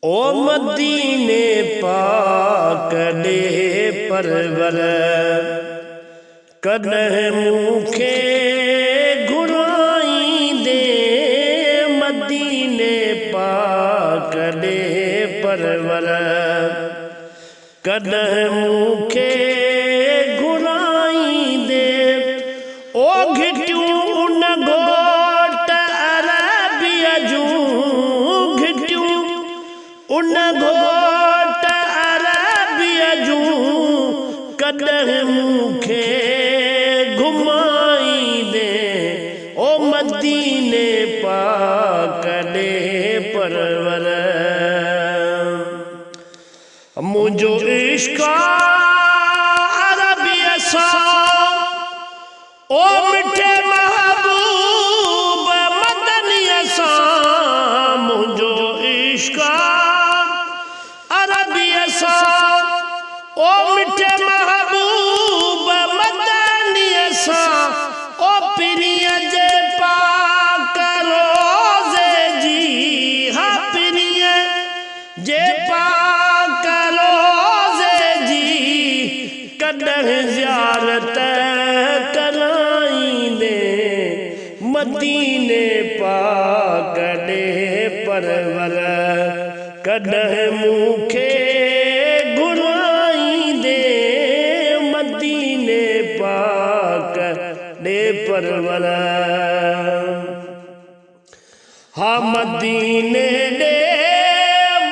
ओ मदीने पाक दे परवर कॾहिं मूंखे घुराईंदे मदीने पाक दे परवर कॾहिं मूंखे घुराईंदे ओ घिटियूं उन घोट अरबिया जूं घिटियूं उन घोट अरबिया जूं कॾहिं मूंखे घुमाईंदे ओ मदीने पाक दे परवर मुझो इश्क अरबिया सां ओ मिठे महबूब मदनिया सां मुझो इश्क अरबिया सां ओ मिठे महबूब मदनिया सां ओ पिरिया जे पाक रोज़े जी हा पिरिया जे पाक रोज़े जी कॾहिं ज़ियारत कराईंदे मदीने पाक दे परवर कॾहिं मूंखे घुराईंदे मदीने पाक दे परवर हा मदीने दे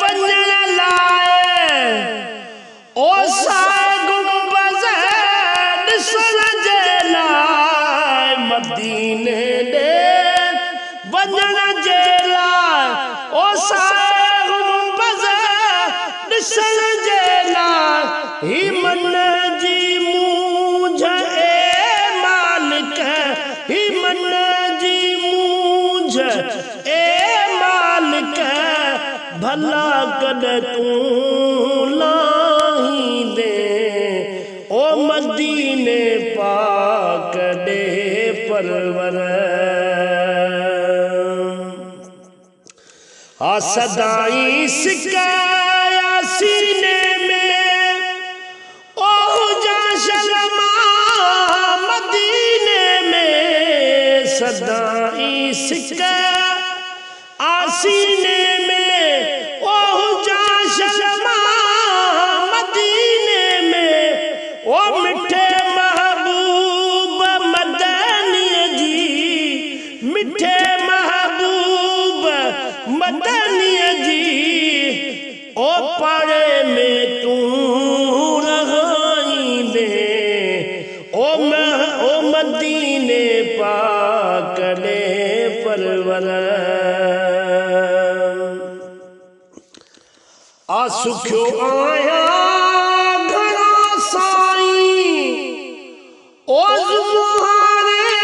वञण लाइ ओ साए गुंबज़ ॾिसण जे लाइ मदीने दे वञण जे लाइ ओ साए गुंबज़ ॾिसण जे लाइ ही मन जी मूंझ ए मालिक ही मन जी मूंझ ए मालिक भला कॾहिं तूं लाहींदे ओ मदीने पाक दे परवर आ सदाई सिकाया सीने में ओ जा शलमा मदीने में सदाई सिका आसीने में ओ जा शलमा मदीने में ओ मिठे महबूब मदनिया जी मिठे महबूब मदनिया जी ओ पाड़े में तूं रहाईंदे ओ मदीने पाक दे परवर आ सुखियो आहियां घणा साईं ओ ज़ुहारे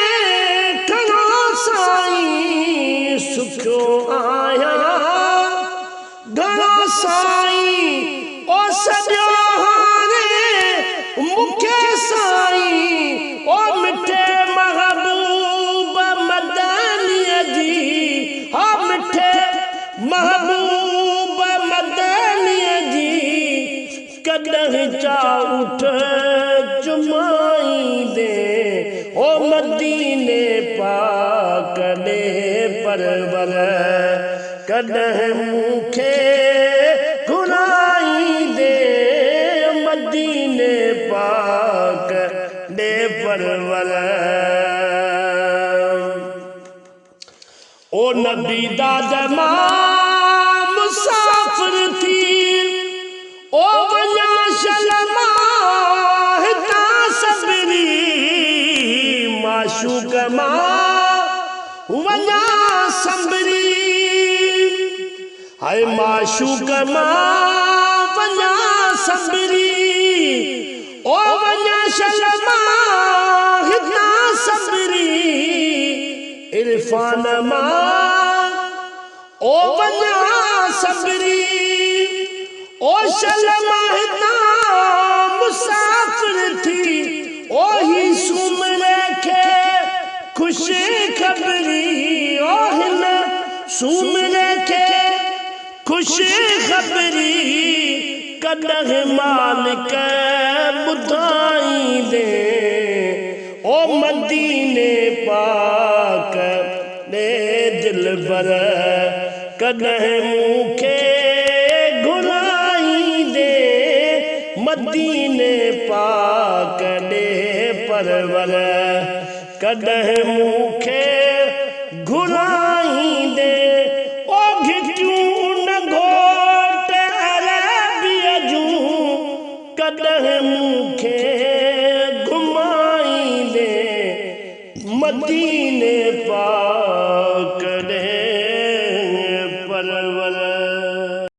घणा साईं सुखियो आहियां घणा साईं ओ सॼो हारे मूंखे साईं ओ मिठे महबूब मदनिया जी हा मिठे महबूब मदनिया जी कॾहिं चा उठ चुमाईंदे ओ मदीने पाक दे परवर कॾहिं मूंखे घुराईंदे मदीने पाक दे परवर ओ नबी दादा मां मुसाफ़िर थी ओ वञा शलमा हितां सबरी माशूक मां वञा संभरी हाय माशूक मां वञा संभरी ओ वञा शलमा हितां सबरी इरफान मां ओ वञा सबरी ओ शलमा हितां मुसाफ़िर थी ओ ही सुमर खे ख़ुशी ख़बरी ओ हिन सुमर खे खुशी खबरी कदह मालिक बुधाई दे ओ मदीने पाक दे दिल बर कदह मुखे घुलाई दे मदीने पाक दे परवर कदह मुखे घुलाई दे ओ घिटियूं न घोट अरबिया जूं कदह मुखे घुमाई दे मदीने पाक